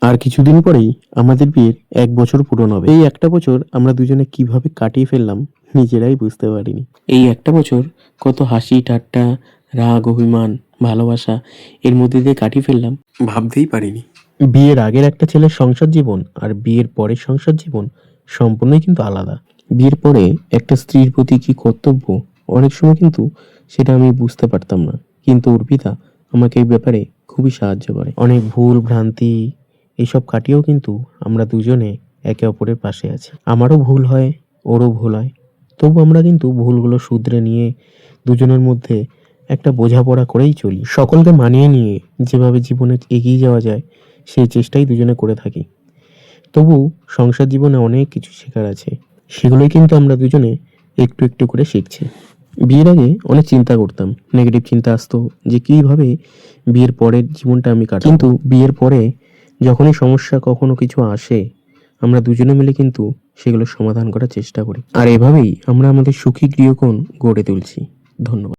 আর কিছুদিন পরেই আমাদের বিয়ের ১ বছর পূরণ হবে। এই একটা বছর আমরা দুজনে কিভাবে কাটিয়ে ফেললাম নিজেরাই বুঝতে পারিনি। এই একটা বছর কত হাসি ঠাট্টা, রাগ, অভিমান, ভালোবাসা এর মধ্যে দিয়ে কাটিয়ে ফেললাম ভাবতেই পারিনি। বিয়ের আগের একটা ছেলের সংসার জীবন আর বিয়ের পরের সংসার জীবন সম্পূর্ণই কিন্তু আলাদা। বিয়ের পরে একটা স্ত্রীর প্রতি কি কর্তব্য, অনেক সময় কিন্তু সেটা আমি বুঝতে পারতাম না। কিন্তু অর্পিতা আমাকে এই ব্যাপারে খুবই সাহায্য করে। অনেক ভুল ভ্রান্তি এসব কাটিয়েও কিন্তু আমরা দুজনে একে অপরের পাশে আছি। আমারও ভুল হয়, ওরও ভুল হয়। তবু আমরা কিন্তু ভুলগুলো শুধরে নিয়ে দুজনের মধ্যে একটা বোঝাপড়া করেই চলি। সকলকে মানিয়ে নিয়ে যেভাবে জীবনে এগিয়ে যাওয়া যায় সেই চেষ্টাই দুজনে করে থাকি। তবু সংসার জীবনে অনেক কিছু শেখার আছে। সেগুলোই কিন্তু আমরা দুজনে একটু একটু করে শিখছি। বিয়ের আগে অনেক চিন্তা করতাম, নেগেটিভ চিন্তা আসতো যে কিভাবে বিয়ের পরের জীবনটা আমি কাটাবো। কিন্তু বিয়ের পরে যখনই সমস্যা কখনো কিছু আসে, আমরা দুজনে মিলে কিন্তু সেগুলো সমাধান করার চেষ্টা করি। আর এভাবেই আমরা আমাদের সুখী গৃহকোণ গড়ে তুলছি। ধন্যবাদ।